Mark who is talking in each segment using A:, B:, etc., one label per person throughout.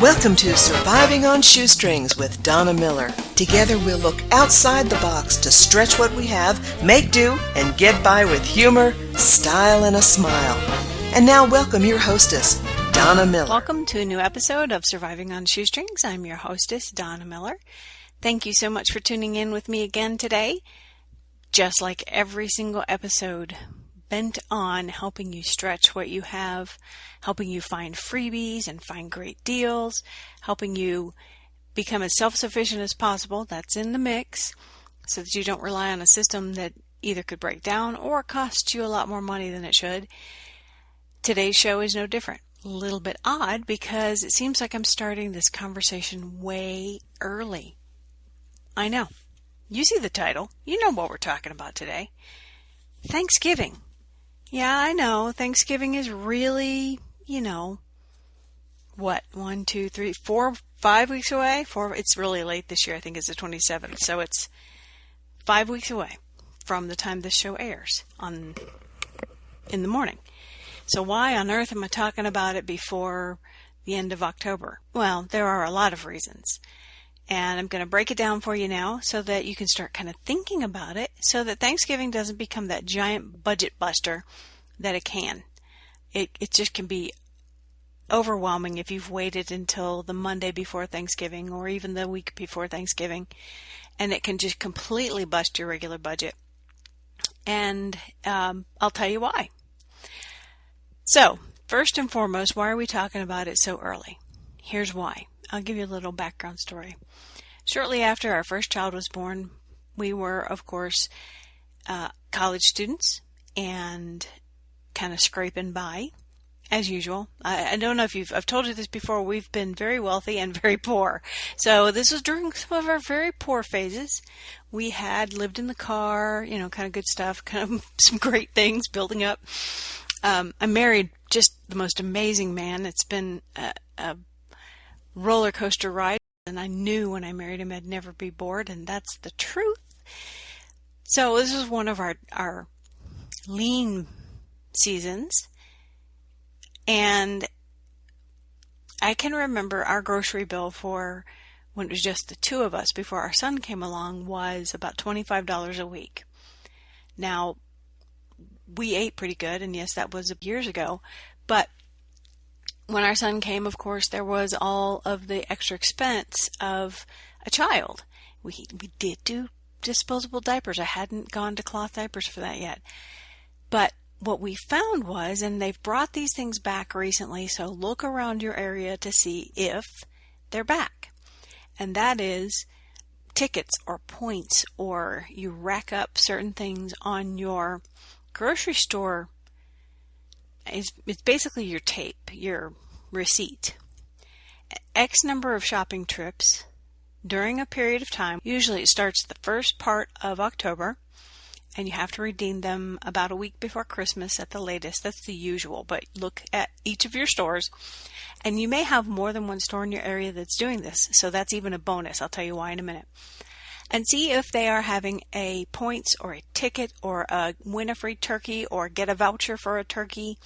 A: Welcome to Surviving on Shoestrings with Donna Miller. Together we'll look outside the box to stretch what we have, make do, and get by with humor, style, and a smile. And now welcome your hostess, Donna Miller.
B: Welcome to a new episode of Surviving on Shoestrings. I'm your hostess, Donna Miller. Thank you so much for tuning in with me again today. Just like every single episode, bent on helping you stretch what you have, helping you find freebies and find great deals, helping you become as self-sufficient as possible. That's in the mix, so that you don't rely on a system that either could break down or cost you a lot more money than it should. Today's show is no different. A little bit odd because it seems like I'm starting this conversation way early. I know. You see the title. You know what we're talking about today. Thanksgiving. Yeah, I know. Thanksgiving is really, what, 1, 2, 3, 4, 5 weeks away? It's really late this year. I think it's the 27th. So it's 5 weeks away from the time this show airs in the morning. So why on earth am I talking about it before the end of October? Well, there are a lot of reasons. And I'm going to break it down for you now so that you can start kind of thinking about it so that Thanksgiving doesn't become that giant budget buster that it can. It just can be overwhelming if you've waited until the Monday before Thanksgiving or even the week before Thanksgiving, and it can just completely bust your regular budget. And I'll tell you why. So, first and foremost, why are we talking about it so early? Here's why. I'll give you a little background story. Shortly after our first child was born, we were, of course, college students and kind of scraping by, as usual. I don't know if I've told you this before, we've been very wealthy and very poor. So this was during some of our very poor phases. We had lived in the car, kind of good stuff, kind of some great things building up. I married just the most amazing man. It's been a roller coaster ride, and I knew when I married him I'd never be bored, and that's the truth. So this was one of our lean seasons, and I can remember our grocery bill for when it was just the two of us before our son came along was about $25 a week. Now, we ate pretty good, and yes, that was years ago, but when our son came, of course, there was all of the extra expense of a child. We did do disposable diapers. I hadn't gone to cloth diapers for that yet. But what we found was, and they've brought these things back recently, so look around your area to see if they're back. And that is tickets or points, or you rack up certain things on your grocery store. It's basically your tape, your receipt. X number of shopping trips during a period of time. Usually it starts the first part of October, and you have to redeem them about a week before Christmas at the latest. That's the usual, but look at each of your stores, and you may have more than one store in your area that's doing this, so that's even a bonus. I'll tell you why in a minute. And see if they are having a points or a ticket or a win a free turkey or get a voucher for a turkey,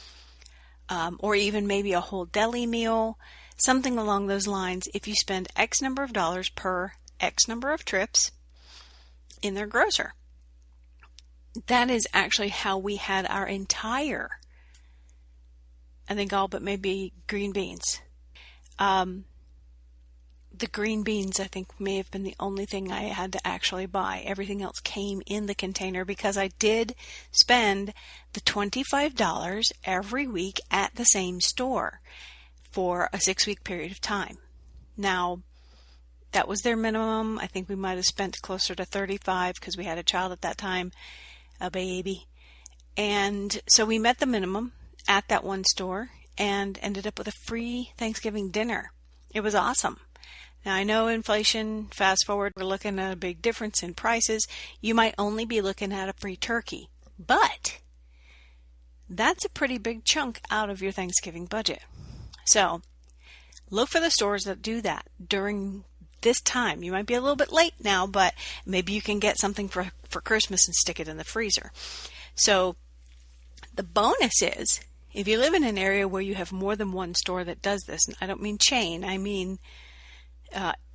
B: or even maybe a whole deli meal, something along those lines. If you spend X number of dollars per X number of trips in their grocer. That is actually how we had our entire, I think all but maybe green beans. The green beans, I think, may have been the only thing I had to actually buy. Everything else came in the container because I did spend the $25 every week at the same store for a 6-week period of time. Now, that was their minimum. I think we might have spent closer to $35 because we had a child at that time, a baby. And so we met the minimum at that one store and ended up with a free Thanksgiving dinner. It was awesome. Now, I know inflation, fast forward, we're looking at a big difference in prices. You might only be looking at a free turkey, but that's a pretty big chunk out of your Thanksgiving budget. So look for the stores that do that during this time. You might be a little bit late now, but maybe you can get something for Christmas and stick it in the freezer. So the bonus is If you live in an area where you have more than one store that does this, and I don't mean chain, I mean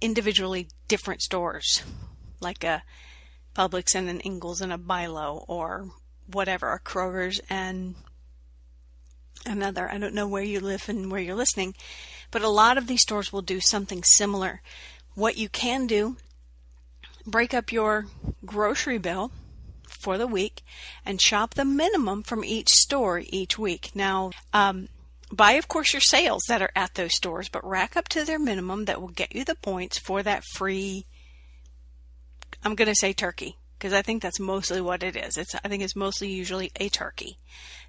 B: individually different stores, like a Publix and an Ingles and a Bilo or whatever, a Kroger's and another. I don't know where you live and where you're listening, but a lot of these stores will do something similar. What you can do, break up your grocery bill for the week and shop the minimum from each store each week. Now, buy, of course, your sales that are at those stores, but rack up to their minimum that will get you the points for that free, I'm going to say turkey, because I think that's mostly what it is. I think it's mostly usually a turkey.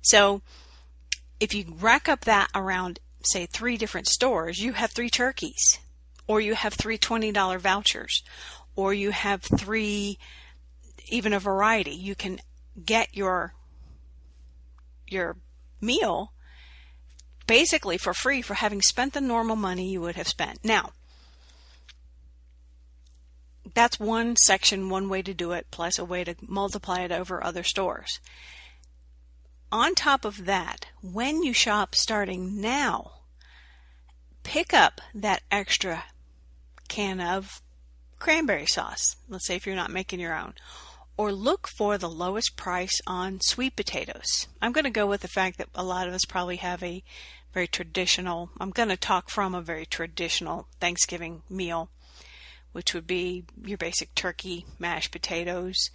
B: So if you rack up that around, say, 3 different stores, you have 3 turkeys, or you have 3 $20 vouchers, or you have 3, even a variety. You can get your meal basically for free for having spent the normal money you would have spent. Now, that's one section, one way to do it, plus a way to multiply it over other stores. On top of that, when you shop starting now, pick up that extra can of cranberry sauce. Let's say if you're not making your own. Or look for the lowest price on sweet potatoes. I'm going to go with the fact that a lot of us probably have a very traditional, I'm going to talk from a very traditional Thanksgiving meal, which would be your basic turkey, mashed potatoes,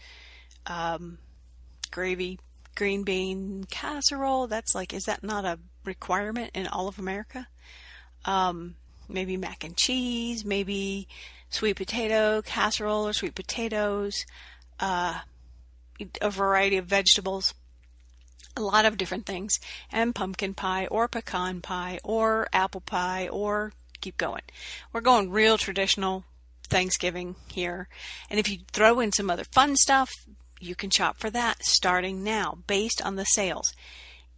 B: gravy, green bean casserole. That's like, is that not a requirement in all of America? Maybe mac and cheese, maybe sweet potato casserole or sweet potatoes, a variety of vegetables, a lot of different things, and pumpkin pie or pecan pie or apple pie, or keep going. We're going real traditional Thanksgiving here. And if you throw in some other fun stuff, you can shop for that starting now based on the sales.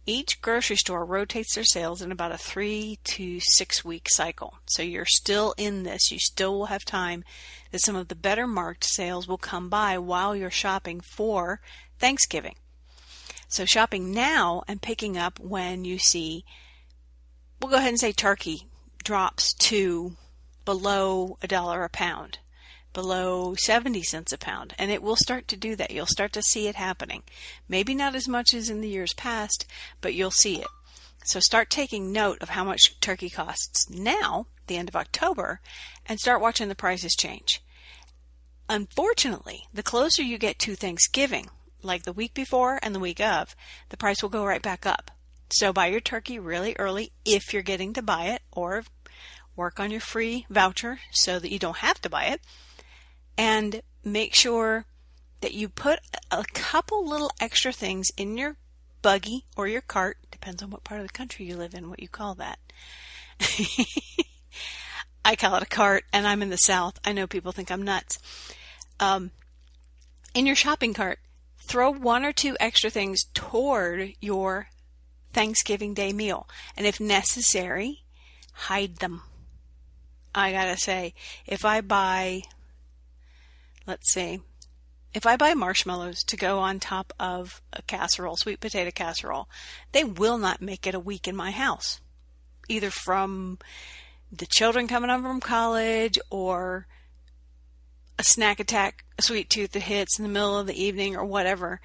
B: Each grocery store rotates their sales in about a 3 to 6 week cycle. So you're still in this. You still will have time that some of the better marked sales will come by while you're shopping for Thanksgiving. So shopping now and picking up when you see, we'll go ahead and say turkey drops to below $1 a pound, below 70 cents a pound, and it will start to do that. You'll start to see it happening. Maybe not as much as in the years past, but you'll see it. So start taking note of how much turkey costs now, the end of October, and start watching the prices change. Unfortunately, the closer you get to Thanksgiving, like the week before and the week of, the price will go right back up. So buy your turkey really early if you're getting to buy it, or work on your free voucher so that you don't have to buy it. And make sure that you put a couple little extra things in your buggy or your cart. Depends on what part of the country you live in, what you call that. I call it a cart, and I'm in the South. I know people think I'm nuts. In your shopping cart, throw 1 or 2 extra things toward your Thanksgiving Day meal. And if necessary, hide them. I gotta say, if I buy marshmallows to go on top of a casserole, sweet potato casserole, they will not make it a week in my house. Either from the children coming home from college, or a snack attack, a sweet tooth that hits in the middle of the evening, or whatever.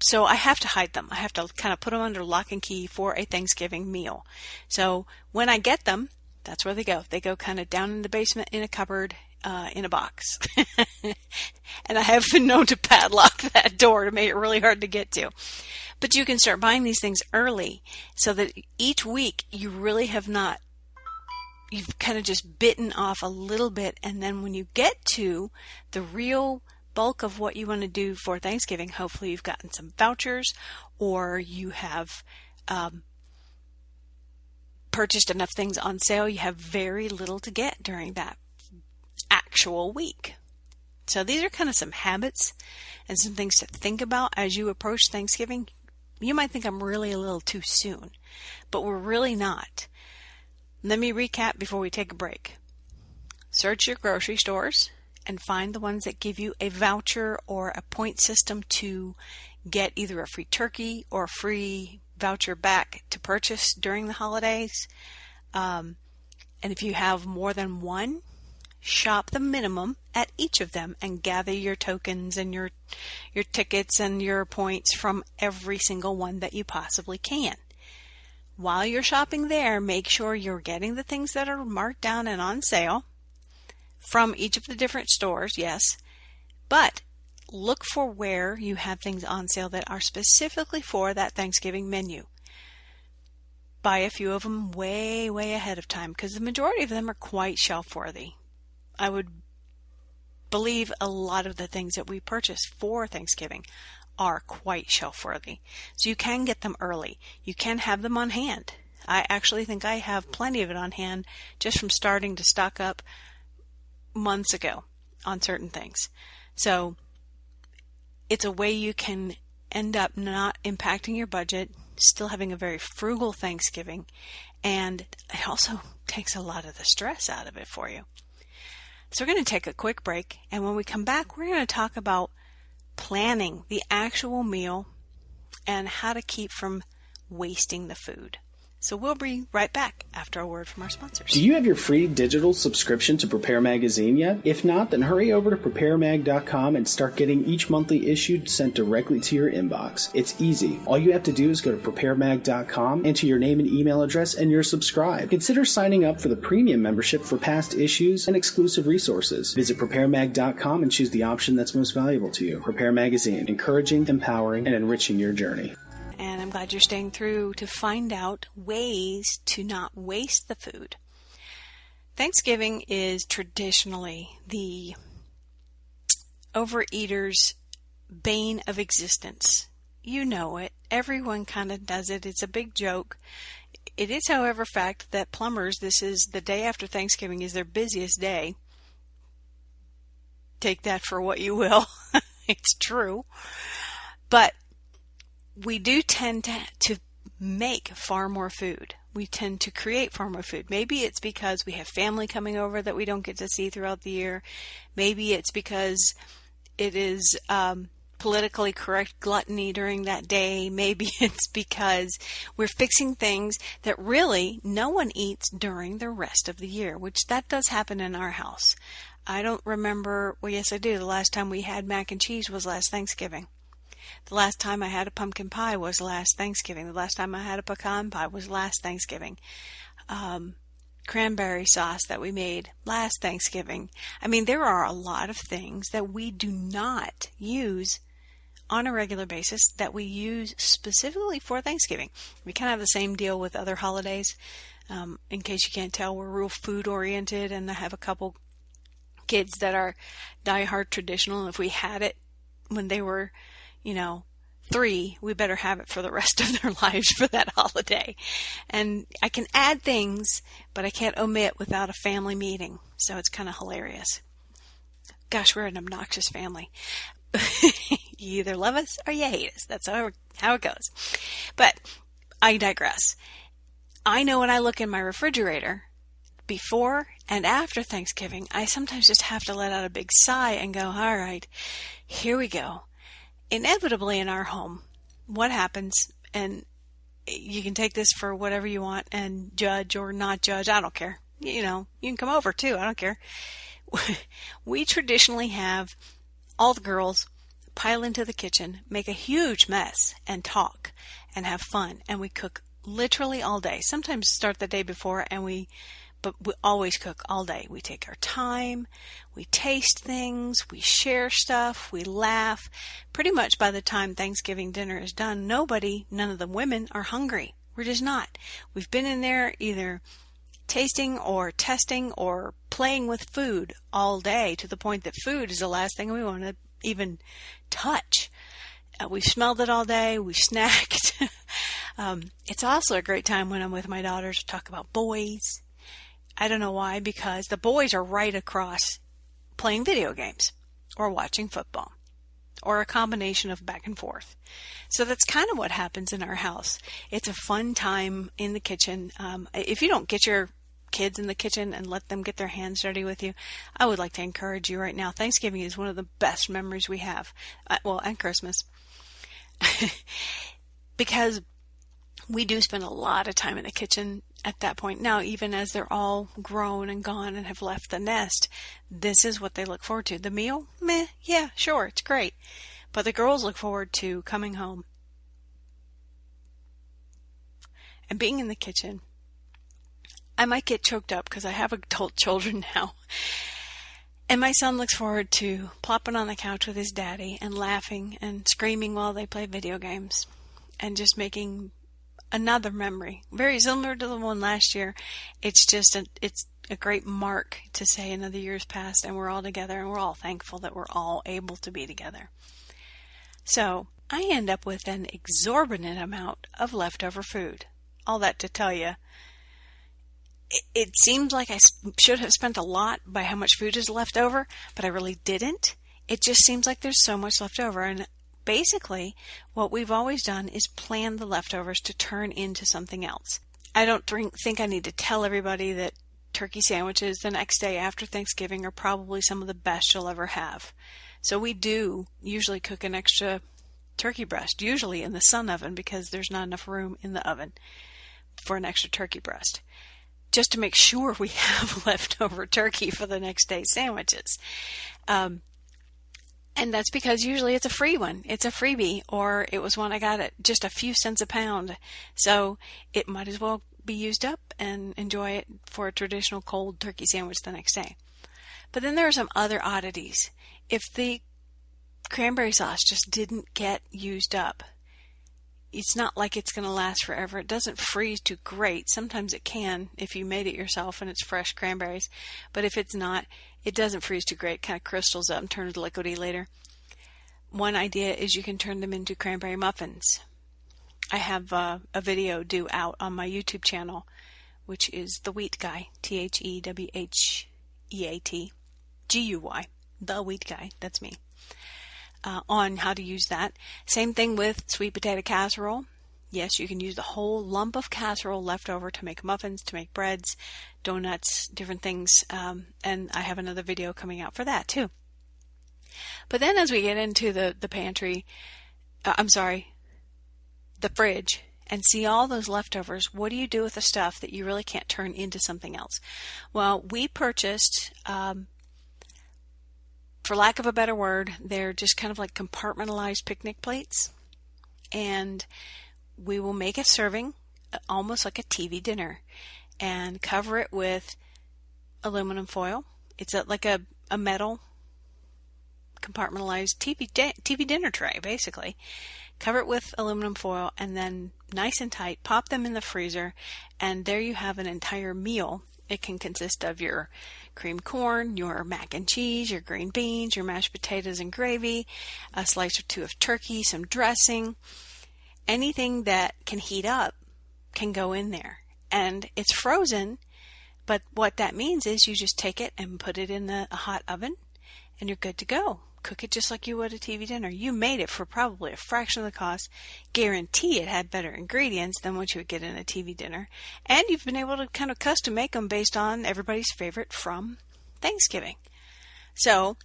B: So I have to hide them. I have to kind of put them under lock and key for a Thanksgiving meal. So when I get them, that's where they go. They go kind of down in the basement in a cupboard, in a box. And I have been known to padlock that door to make it really hard to get to. But you can start buying these things early so that each week you really have not, you've kind of just bitten off a little bit. And then when you get to the real bulk of what you want to do for Thanksgiving, hopefully you've gotten some vouchers, or you have purchased enough things on sale. You have very little to get during that actual week. So these are kind of some habits and some things to think about as you approach Thanksgiving. You might think I'm really a little too soon, but we're really not. Let me recap before we take a break. Search your grocery stores and find the ones that give you a voucher or a point system to get either a free turkey or a free voucher back to purchase during the holidays. And if you have more than one, shop the minimum at each of them and gather your tokens and your tickets and your points from every single one that you possibly can. While you're shopping there, make sure you're getting the things that are marked down and on sale from each of the different stores, yes, but look for where you have things on sale that are specifically for that Thanksgiving menu. Buy a few of them way, way ahead of time, because the majority of them are quite shelf-worthy. I would believe a lot of the things that we purchase for Thanksgiving are quite shelf-worthy. So you can get them early. You can have them on hand. I actually think I have plenty of it on hand just from starting to stock up months ago on certain things. So it's a way you can end up not impacting your budget, still having a very frugal Thanksgiving, and it also takes a lot of the stress out of it for you. So we're going to take a quick break, and when we come back, we're going to talk about planning the actual meal and how to keep from wasting the food. So we'll be right back after a word from our sponsors.
C: Do you have your free digital subscription to Prepare Magazine yet? If not, then hurry over to preparemag.com and start getting each monthly issue sent directly to your inbox. It's easy. All you have to do is go to preparemag.com, enter your name and email address, and you're subscribed. Consider signing up for the premium membership for past issues and exclusive resources. Visit preparemag.com and choose the option that's most valuable to you. Prepare Magazine, encouraging, empowering, and enriching your journey.
B: And I'm glad you're staying through to find out ways to not waste the food. Thanksgiving is traditionally the overeater's bane of existence. You know it. Everyone kind of does it. It's a big joke. It is, however, fact that plumbers, this is the day after Thanksgiving, is their busiest day. Take that for what you will. It's true. But we do tend to make far more food. We tend to create far more food. Maybe it's because we have family coming over that we don't get to see throughout the year. Maybe it's because it is politically correct gluttony during that day. Maybe it's because we're fixing things that really no one eats during the rest of the year, which that does happen in our house. I don't remember, well, yes I do, the last time we had mac and cheese was last Thanksgiving. The last time I had a pumpkin pie was last Thanksgiving. The last time I had a pecan pie was last Thanksgiving. Cranberry sauce that we made last Thanksgiving. I mean, there are a lot of things that we do not use on a regular basis that we use specifically for Thanksgiving. We kind of have the same deal with other holidays. In case you can't tell, we're real food oriented, and I have a couple kids that are diehard traditional. And if we had it when they were 3, we better have it for the rest of their lives for that holiday. And I can add things, but I can't omit without a family meeting. So it's kind of hilarious. Gosh, we're an obnoxious family. You either love us or you hate us. That's how it goes. But I digress. I know when I look in my refrigerator, before and after Thanksgiving, I sometimes just have to let out a big sigh and go, all right, here we go. Inevitably in our home, what happens, and you can take this for whatever you want and judge or not judge, I don't care. You can come over too, I don't care. We traditionally have all the girls pile into the kitchen, make a huge mess, and talk and have fun. And we cook literally all day. Sometimes start the day before, but we always cook all day. We take our time, we taste things, we share stuff, we laugh. Pretty much by the time Thanksgiving dinner is done, none of the women are hungry. We're just not. We've been in there either tasting or testing or playing with food all day, to the point that food is the last thing we want to even touch. We've smelled it all day. We've snacked. It's also a great time when I'm with my daughters to talk about boys. I don't know why, because the boys are right across playing video games or watching football or a combination of back and forth. So that's kind of what happens in our house. It's a fun time in the kitchen. If you don't get your kids in the kitchen and let them get their hands dirty with you, I would like to encourage you right now. Thanksgiving is one of the best memories we have. And Christmas. Because we do spend a lot of time in the kitchen at that point. Now, even as they're all grown and gone and have left the nest, this is what they look forward to. The meal? Meh, yeah, sure, it's great. But the girls look forward to coming home and being in the kitchen. I might get choked up because I have adult children now. And my son looks forward to plopping on the couch with his daddy and laughing and screaming while they play video games and just making another memory, very similar to the one last year. It's just it's a great mark to say another year's passed and we're all together, and we're all thankful that we're all able to be together. So I end up with an exorbitant amount of leftover food. All that to tell you, it seems like I should have spent a lot by how much food is left over, but I really didn't. It just seems like there's so much left over. And basically, what we've always done is plan the leftovers to turn into something else. I don't think I need to tell everybody that turkey sandwiches the next day after Thanksgiving are probably some of the best you'll ever have. So we do usually cook an extra turkey breast, usually in the sun oven, because there's not enough room in the oven for an extra turkey breast, just to make sure we have leftover turkey for the next day's sandwiches. And that's because usually it's a free one. It's a freebie, or it was one I got at just a few cents a pound. So it might as well be used up and enjoy it for a traditional cold turkey sandwich the next day. But then there are some other oddities. If the cranberry sauce just didn't get used up, it's not like it's going to last forever. It doesn't freeze too great. Sometimes it can if you made it yourself and it's fresh cranberries. But if it's not, it doesn't freeze too great. It kind of crystals up and turns liquidy later. One idea is you can turn them into cranberry muffins. I have a video due out on my YouTube channel, which is The Wheat Guy, THEWHEAT, GUY, The Wheat Guy, that's me. On how to use that. Same thing with sweet potato casserole. Yes, you can use the whole lump of casserole left over to make muffins, to make breads, donuts, different things. And I have another video coming out for that too. But then as we get into the pantry, the fridge, and see all those leftovers, what do you do with the stuff that you really can't turn into something else? Well, we purchased, for lack of a better word, they're just kind of like compartmentalized picnic plates. And we will make a serving, almost like a TV dinner, and cover it with aluminum foil. It's like a metal compartmentalized TV dinner tray, basically. Cover it with aluminum foil, and then nice and tight, pop them in the freezer, and there you have an entire meal. It can consist of your creamed corn, your mac and cheese, your green beans, your mashed potatoes and gravy, a slice or two of turkey, some dressing. Anything that can heat up can go in there. And it's frozen, but what that means is you just take it and put it in a hot oven, and you're good to go. Cook it just like you would a TV dinner. You made it for probably a fraction of the cost. Guarantee it had better ingredients than what you would get in a TV dinner. And you've been able to kind of custom make them based on everybody's favorite from Thanksgiving. So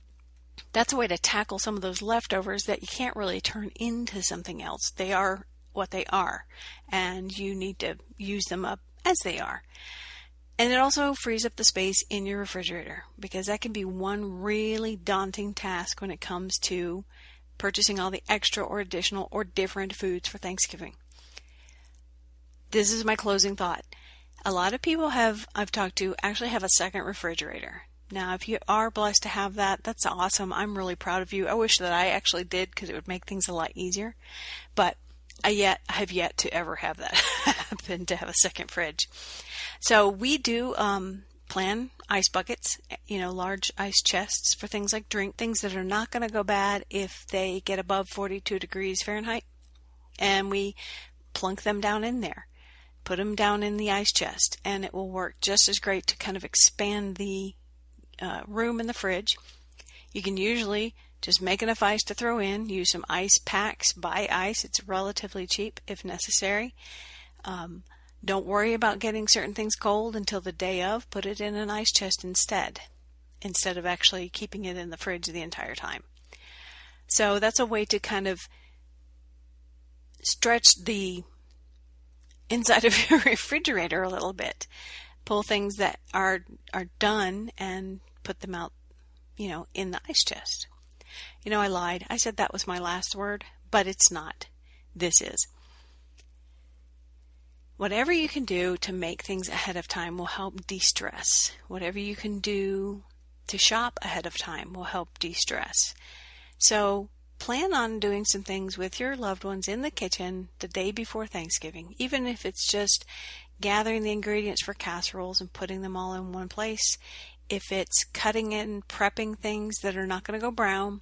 B: that's a way to tackle some of those leftovers that you can't really turn into something else. They are what they are, and you need to use them up as they are. And it also frees up the space in your refrigerator, because that can be one really daunting task when it comes to purchasing all the extra or additional or different foods for Thanksgiving. This is my closing thought. A lot of people I've talked to actually have a second refrigerarer. Now, if you are blessed to have that, that's awesome. I'm really proud of you. I wish that I actually did, because it would make things a lot easier. But I have yet to ever have that happen, to have a second fridge. So we do plan ice buckets, large ice chests for things like things that are not going to go bad if they get above 42 degrees Fahrenheit. And we plunk them down in there, put them down in the ice chest, and it will work just as great to kind of expand the room in the fridge. You can usually just make enough ice to throw in, use some ice packs, buy ice. It's relatively cheap if necessary. Don't worry about getting certain things cold until the day of. Put it in an ice chest instead of actually keeping it in the fridge the entire time. So that's a way to kind of stretch the inside of your refrigerator a little bit. Pull things that are done and put them out, in the ice chest. I lied. I said that was my last word, but it's not. This is. Whatever you can do to make things ahead of time will help de-stress. Whatever you can do to shop ahead of time will help de-stress. So plan on doing some things with your loved ones in the kitchen the day before Thanksgiving, even if it's just gathering the ingredients for casseroles and putting them all in one place. If it's cutting and prepping things that are not going to go brown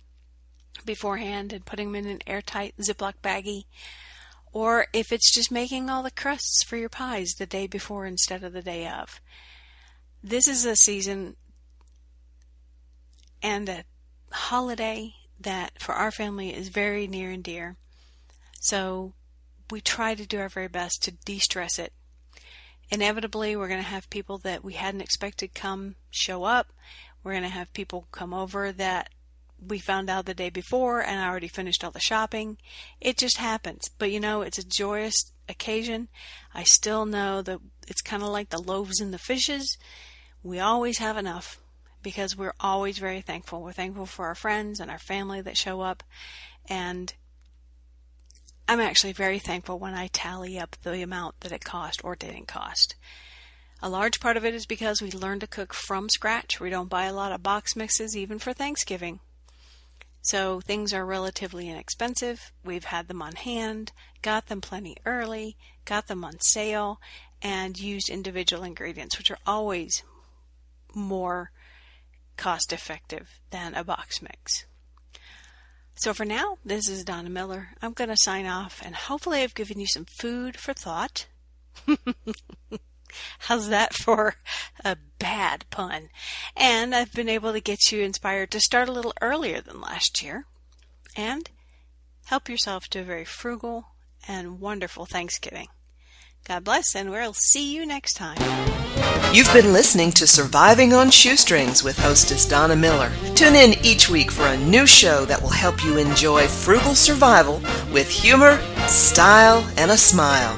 B: beforehand and putting them in an airtight Ziploc baggie. Or if it's just making all the crusts for your pies the day before instead of the day of. This is a season and a holiday that for our family is very near and dear. So we try to do our very best to de-stress it. Inevitably, we're going to have people that we hadn't expected show up. We're going to have people come over that we found out the day before and I already finished all the shopping. It just happens. But it's a joyous occasion. I still know that it's kind of like the loaves and the fishes. We always have enough because we're always very thankful. We're thankful for our friends and our family that show up. And I'm actually very thankful when I tally up the amount that it cost or didn't cost. A large part of it is because we learn to cook from scratch. We don't buy a lot of box mixes even for Thanksgiving. So things are relatively inexpensive. We've had them on hand, got them plenty early, got them on sale, and used individual ingredients, which are always more cost effective than a box mix. So for now, this is Donna Miller. I'm going to sign off, and hopefully I've given you some food for thought. How's that for a bad pun? And I've been able to get you inspired to start a little earlier than last year and help yourself to a very frugal and wonderful Thanksgiving. God bless, and we'll see you next time.
A: You've been listening to Surviving on Shoestrings with hostess Donna Miller. Tune in each week for a new show that will help you enjoy frugal survival with humor, style, and a smile.